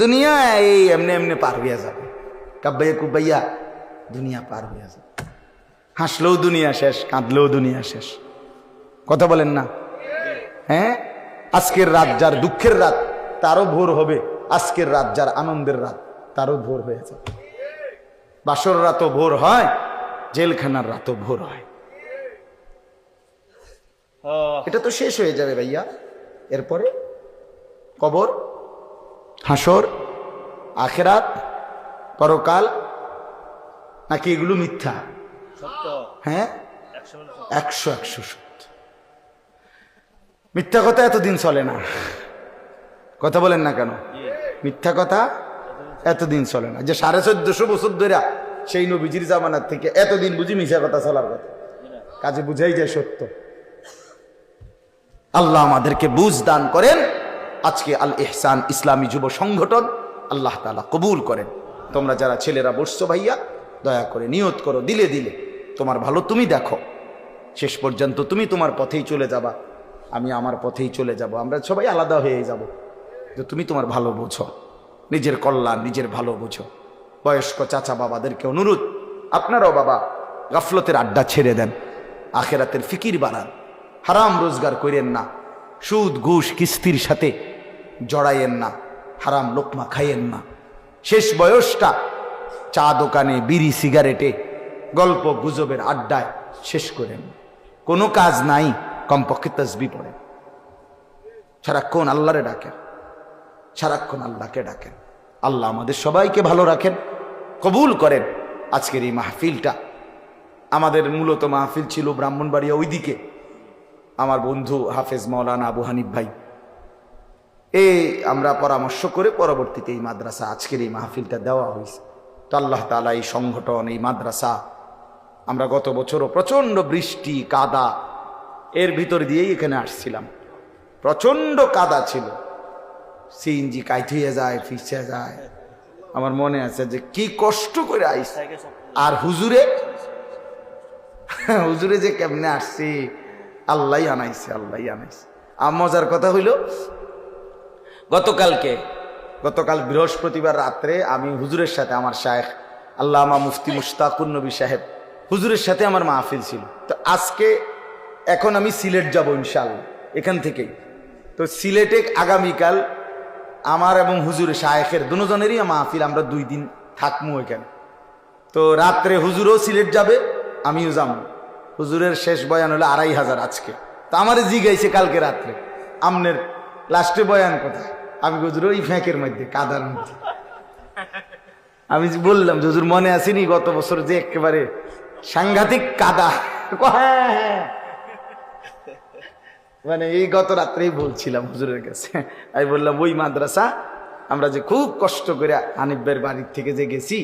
দুনিয়া এই এমনি এমনি পার হইয়া যাবে, কাব্বাইয়া কুব্বাইয়া দুনিয়া পার হইয়া যাবে। হাসলেও দুনিয়া শেষ, কাঁদলেও দুনিয়া শেষ। কথা বলেন না? হ্যাঁ, আজকের রাত যার দুঃখের রাত তারও ভোর হবে, আজকের রাত যার আনন্দের রাত তারও ভোর হয়ে যাবে। বাসর রাতও ভোর হয়, জেলখানার রাতও ভোর হয়। এটা তো শেষ হয়ে যাবে ভাইয়া। এরপরে কবর, হাসর, আখেরাত, পরকাল, নাকি এগুলো মিথ্যা? হ্যাঁ, 100 সত্য। মিথ্যা কথা এতদিন চলে না। কথা বলেন না কেন? মিথ্যা কথা এতদিন চলে না। যে 1450 বছর ধরে সেই নবীজির জামানার থেকে এতদিন বুঝি মিথ্যা কথা চলার কথা, কাজে বুঝাই যায় সত্য। আল্লাহ আমাদেরকে বুঝ দান করেন। আজকে আল ইহসান ইসলামী যুব সংগঠন আল্লাহ তাআলা কবুল করেন। তোমরা যারা ছেলেরা বসছো ভাইয়া, দয়া করে নিয়ত করো দিলে দিলে তোমার ভালো তুমি দেখো, শেষ পর্যন্ত তুমি তোমার পথেই চলে যাবা, আমি আমার পথেই চলে যাব, আমরা সবাই আলাদা হয়ে যাব। যে তুমি তোমার ভালো বোঝো, নিজের কল্যাণ নিজের ভালো বোঝো। বয়স্ক চাচা বাবাদেরকে অনুরোধ, আপনারাও বাবা গাফলতের আড্ডা ছেড়ে দেন, আখেরাতের ফিকির বাড়ান, হারাম রোজগার করেন না, সুদ ঘুষ কিস্তির সাথে জড়াইয়েন না, হারাম লোকমা খাইয়েন না। শেষ বয়সটা চা দোকানে, বিড়ি সিগারেটে, গল্প গুজবের আড্ডায় শেষ করেন। কোনো কাজ নাই, কমপক্ষে তাসবিহ পড়েন, সারাক্ষণ আল্লাহরে ডাকেন, সারাক্ষণ আল্লাহকে ডাকেন। আল্লাহ আমাদের সবাইকে ভালো রাখেন, কবুল করেন। আজকের এই মাহফিলটা আমাদের মূলত মাহফিল ছিল ব্রাহ্মণবাড়িয়া ওইদিকে। আমার বন্ধু হাফেজ মাওলানা আবু হানিফ ভাই, এই আমরা পরামর্শ করে পরবর্তীতে এই মাদ্রাসা আজকের এই মাহফিলটা দেওয়া হয়েছে। তো আল্লাহ তাআলা এই সংগঠন, এই মাদ্রাসা, আমরা গত বছরও প্রচণ্ড বৃষ্টি কাদা এর ভিতর দিয়েই এখানে আসছিলাম। প্রচণ্ড কাদা ছিল, সিএনজি কাইট হয়ে যায়, ফিসে যায়। আমার মনে আছে যে কি কষ্ট করে আইস। আর হুজুরে হুজুরে যে কেমনে আসছি, আল্লাহ আনাইছে, আল্লাহ আনাইছে। আর মজার কথা হইল, গতকাল বৃহস্পতিবার রাত্রে আমি হুজুরের সাথে, আমার শায়েখ আল্লামা মুফতি মুশতাকুর নবী সাহেব হুজুরের সাথে আমার মাহফিল ছিল। তো আজকে এখন আমি সিলেট যাব ইনশাআল্লাহ এখান থেকেই। তো সিলেটে আগামীকাল আমার এবং হুজুরের শায়েখের দুজনেরই মাহফিল, আমরা 2 দিন থাকবো এখানে। তো রাত্রে হুজুরও সিলেট যাবে, আমিও যাব। হুজুরের শেষ বয়ান হলো 2500 আজকে। তো আমার জিগাইছে কালকে রাত্রে, আমনের লাস্টে বয়ান কোথায়? আমি হুজুর ওই ফ্যাঁকের মধ্যে, কাদার মধ্যে। আমি বললাম হুজুর মনে আসেনি গত বছর যে একেবারে সাংঘাতিক কাদা? মানে এই গত রাত্রেই বলছিলাম হুজুরের কাছে। আমি বললাম ওই মাদ্রাসা আমরা যে খুব কষ্ট করে হানিফের বাড়ির থেকে যে গেছি,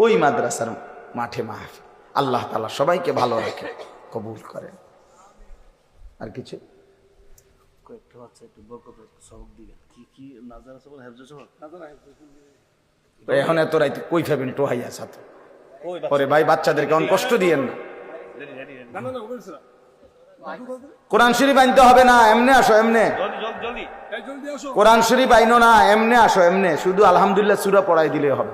ওই মাদ্রাসার মাঠে মাহফিল। আল্লাহ তাআলা সবাইকে ভালো রাখে, কবুল করেন। আর কিছু এখন এত রাইতে কই ফেবেন টোহাইয়া সাথে পরে ভাই, বাচ্চাদেরকে অন কষ্ট দিয়েন না। কোরআন শরীফ আনতে হবে না, এমনি আসো, এমনি কোরআন শরীফ আইনো না, এমনি আসো, এমনি শুধু আলহামদুলিল্লাহ সূরা পড়াই দিলে হবে।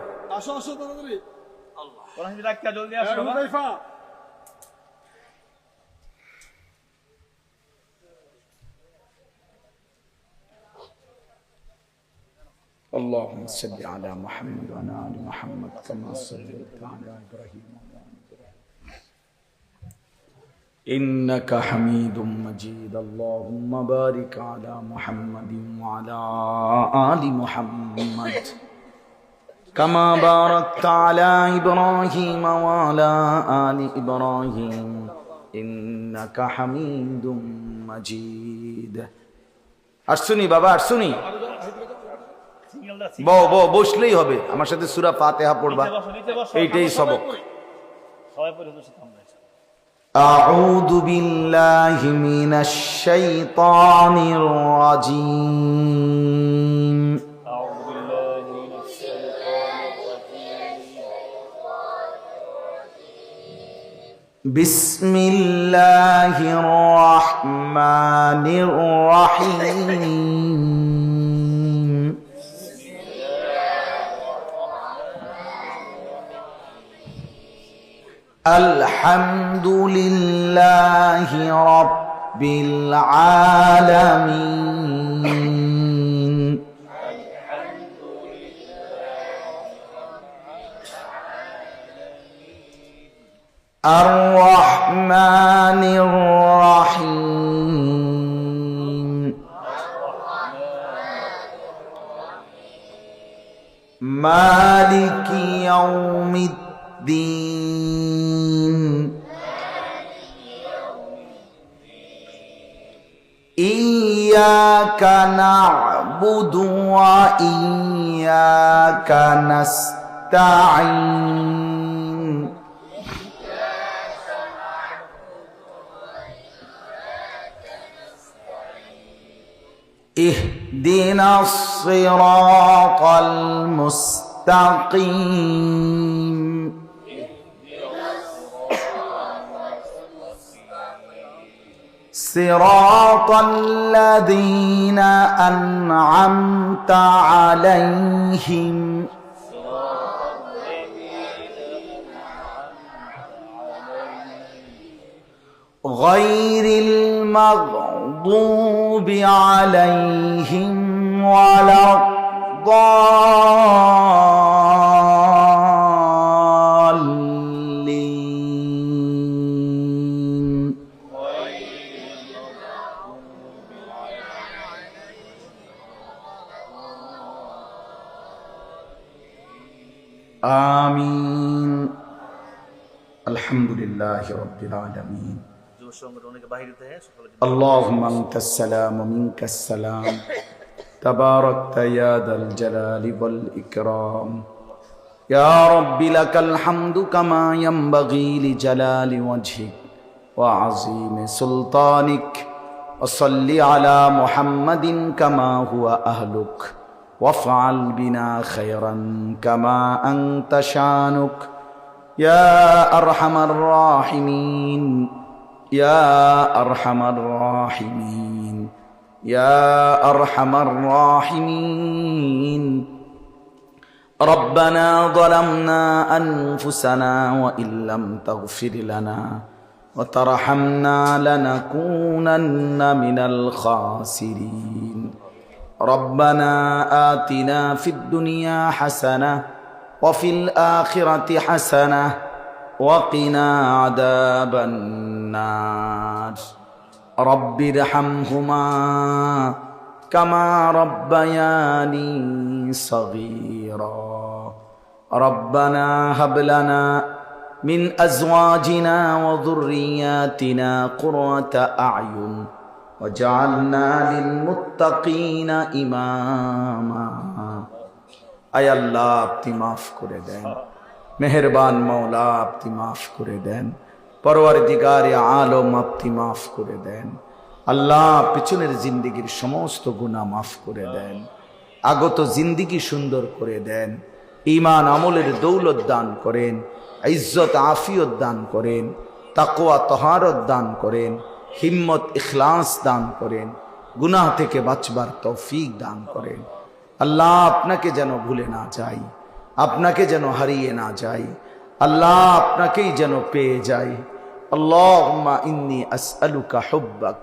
اللهم صل على محمد وعلى آل محمد كما صليت على إبراهيم وعلى آل إبراهيم إنك حميد مجيد اللهم بارك على محمد وعلى آل محمد كما باركت على إبراهيم وعلى آل إبراهيم إنك حميد مجيد আসুনি বাবা, আসুনি, বসলেই হবে, আমার সাথে সূরা ফাতিহা পড়বা, এইটাই সবক। আউযু বিল্লাহি মিনাশ শাইতানির রাজীম। বিসমিল্লাহির রাহমানির রাহিম। আলহামদুলিল্লাহি রাব্বিল আলামিন আর রহমানির রহিম মালিকি ইয়াউমিদ্দিন ইয়্যাকা না'বুদু ওয়া ইয়্যাকা নাস্তাঈন اهدنا الصراط المستقيم صراط الذين أنعمت عليهم غير المغضوب عليهم ولا الضالين آمين الحمد لله رب العالمين اللهم انت السلام ومنك السلام تباركت يا ذا الجلال والاكرام يا رب لك الحمد كما ينبغي لجلال وجهك وعظيم سلطانك وصل على محمد كما هو اهلك وافعل بنا خيرا كما انت شانك يا ارحم الراحمين يا أرحم الراحمين يا أرحم الراحمين ربنا ظلمنا أنفسنا وإن لم تغفر لنا وترحمنا لنكونن من الخاسرين ربنا آتنا في الدنيا حسنة وفي الآخرة حسنة وقنا عذاب النار رب ارحمهما كما ربياني صغيرا ربنا هب لنا من أزواجنا وذرياتنا قرة أعين وجعلنا للمتقين إماما أي الله আপনি মাফ করে দেন মেহেরবান মওলা আপনি মাফ করে দেন পরওয়ারদিগারে আলম আপনি মাফ করে দেন আল্লাহ পিছনের জিন্দেগীর সমস্ত গুনাহ মাফ করে দেন আগত জিন্দেগি সুন্দর করে দেন ঈমান আমলের দৌলত দান করেন ইজ্জত আফিয়ত দান করেন তাকওয়া তাহারত দান করেন হিম্মত ইখলাস দান করেন গুনাহ থেকে বাঁচবার তৌফিক দান করেন আল্লাহ আপনাকে যেন ভুলে না যাই আপনাকে যেন হারিয়ে না যাই আল্লাহ আপনাকেই যেন পেয়ে যাই আল্লাহুম্মা ইন্নী আসআলুকা হুব্বাক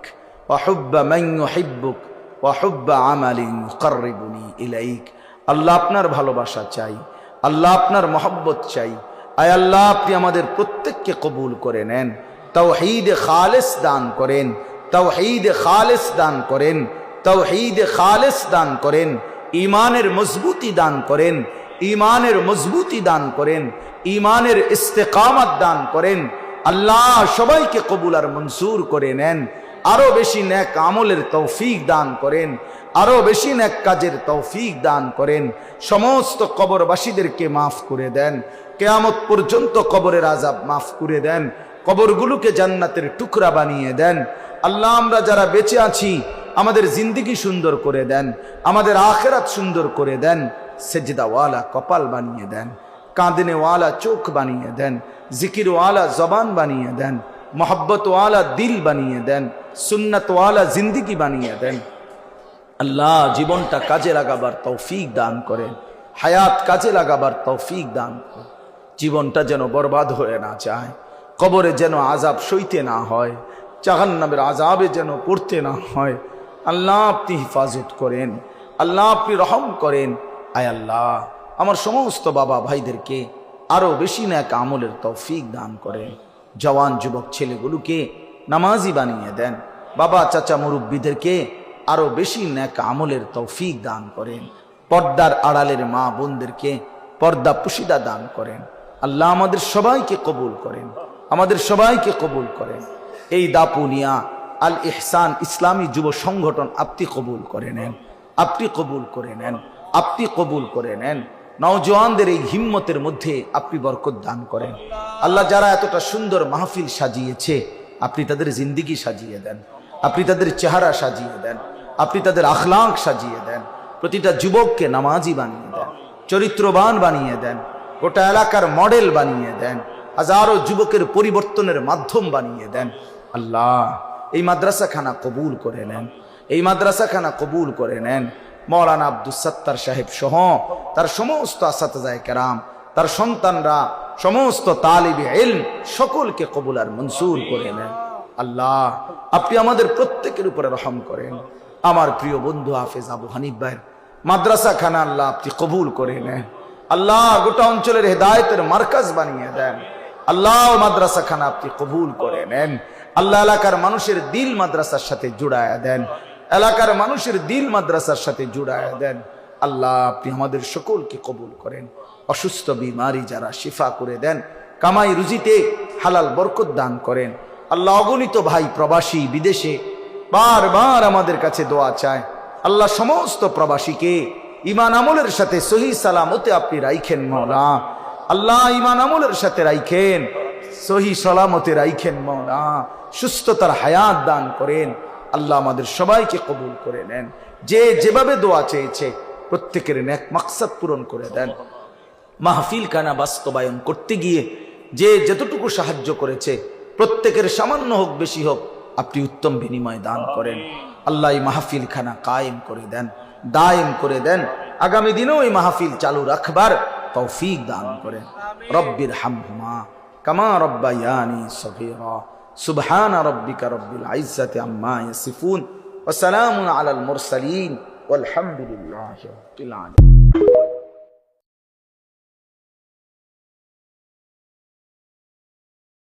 ওয়া হুব্বা মান ইউহিব্বুক ওয়া হুব্বা আমালিন ইউকাররিবুনি ইলাইক আল্লাহ আপনার ভালোবাসা চাই আল্লাহ আপনার মহব্বত চাই আয় আল্লাহ আপনি আমাদের প্রত্যেককে কবুল করে নেন তাওহীদ খালিস দান করেন তাওহীদ খালিস দান করেন তাওহীদ খালিস দান করেন ঈমানের মজবুতি দান করেন ঈমানের মজবুতি দান করেন ঈমানের ইস্তেকামত দান করেন আল্লাহ সবাইকে কবুল আর মনসুর করে নেন আরো বেশি নেক আমলের তৌফিক দান করেন আরো বেশি নেক কাজের তৌফিক দান করেন সমস্ত কবরবাসীদেরকে মাফ করে দেন কিয়ামত পর্যন্ত কবরের আযাব মাফ করে দেন কবরগুলোকে জান্নাতের টুকরা বানিয়ে দেন আল্লাহ আমরা যারা বেঁচে আছি আমাদের জিন্দেগি সুন্দর করে দেন আমাদের আখিরাত সুন্দর করে দেন সেজদাওয়ালা কপাল বানিয়ে দেন কাঁদনেওয়ালা চোখ বানিয়ে দেন জিকিরওয়ালা জবান বানিয়ে দেন মোহব্বতওয়ালা দিল বানিয়ে দেন সুন্নতওয়ালা জিন্দেগি বানিয়ে দেন আল্লাহ জীবনটা কাজে লাগাবার তৌফিক দান করেন হায়াত কাজে লাগাবার তৌফিক দান করেন জীবনটা যেন বরবাদ হয়ে না যায় কবরে যেন আযাব সইতে না হয়, জাহান্নামের আযাবে যেন পড়তে না হয়। আল্লাহ আপনি হিফাজত করেন, আল্লাহ আপনি রহম করেন। আয় আল্লাহ আমার সমস্ত বাবা ভাইদেরকে আরো বেশি নেক আমলের তৌফিক দান করেন। জওয়ান যুবক ছেলেগুলোকে নামাজি বানিয়ে দেন। বাবা চাচা মুরব্বীদেরকে আরো বেশি নেক আমলের তৌফিক দান করেন। পর্দার আড়ালের মা বোনদেরকে পর্দা পুশিদা দান করেন। আল্লাহ আমাদের সবাইকে কবুল করেন, আমাদের সবাইকে কবুল করেন। এই দাপুনিয়া আল ইহসান ইসলামী যুব সংগঠন আপনি কবুল করে নেন, আপনি কবুল করে নেন, আপনি কবুল করে নেন। নওজওয়ানদের এই হিম্মতের মধ্যে আপনি বরকত দান করেন। আল্লাহ যারা এতটা সুন্দর মাহফিল সাজিয়েছে, আপনি তাদের জিন্দিগি সাজিয়ে দেন, আপনি তাদের চেহারা সাজিয়ে দেন, আপনি তাদের আখলাক সাজিয়ে দেন। প্রতিটা যুবককে নামাজি বানিয়ে দেন, চরিত্রবান বানিয়ে দেন, গোটা এলাকার মডেল বানিয়ে দেন, হাজারো যুবকের পরিবর্তনের মাধ্যম বানিয়ে দেন। আল্লাহ এই মাদ্রাসাখানা কবুল করে নেন, এই মাদ্রাসাখানা কবুল করে নেন। মৌলানা আব্দুস সাত্তার সাহেব সহ তার সমস্ত আসাতেজায়ে কেরাম, তার সন্তানরা, সমস্ত তালিবে ইলম সকলকে কবুল আর মনসুর করে নেন। আল্লাহ আপনি আমাদের প্রত্যেকের উপরে রহম করেন। আমার প্রিয় বন্ধু হাফেজ আবু হানিফ ভাইয়ের মাদ্রাসাখানা আল্লাহ আপনি কবুল করে নেন। আল্লাহ গোটা অঞ্চলের হেদায়েতের মার্কাজ বানিয়ে দেন। আল্লাহ মাদ্রাসাখানা আপনি কবুল করে নেন। আল্লাহ এলাকার মানুষের দিল মাদ্রাসার সাথে জুড়ায়া দেন, এলাকার মানুষের দিল মাদ্রাসার সাথে জুড়ায়া দেন। আল্লাহ আপনি আমাদের সকলকে কবুল করেন। অসুস্থ বিমারি যারা শিফা করে দেন, কামাই রুজিতে হালাল বরকত দান করেন। আল্লাহ অগণিত ভাই প্রবাসী বিদেশে বারবার আমাদের কাছে দোয়া চায়। আল্লাহ সমস্ত প্রবাসীকে ঈমান আমলের সাথে সহি সালামতে আপনি রাইখেন মওলা। আল্লাহ ঈমান আমলের সাথে রাইখেন, সহি সালামতে রাইখেন মওলা। সুস্থতার হায়াত দান করেন। আল্লাহ আমাদের সবাইকে কবুল করে নেন। যে যেভাবে দোয়া চেয়েছে প্রত্যেকের নেক মাকসাদ পূরণ করে দেন। মাহফিল খানা বাস্তবায়ন করতে গিয়ে যে যতটুকু সাহায্য করেছে প্রত্যেকের সামান্য হোক বেশি হোক আপনি উত্তম বিনিময় দান করেন। আল্লাহ এই মাহফিল খানা কায়েম করে দেন, দায়েম করে দেন। আগামী দিনেও এই মাহফিল চালু রাখবার তৌফিক দান করেন। রব্বির হামহুমা কামা রব্বায়ানি সগীরা। সুবহান রাব্বিকা রব্বিল ইজ্জাতি আম্মা ইয়াসিফুন ওয়া সালামুন আলাল মুরসালিন ওয়ালহামদুলিল্লাহি রাব্বিল আলামিন।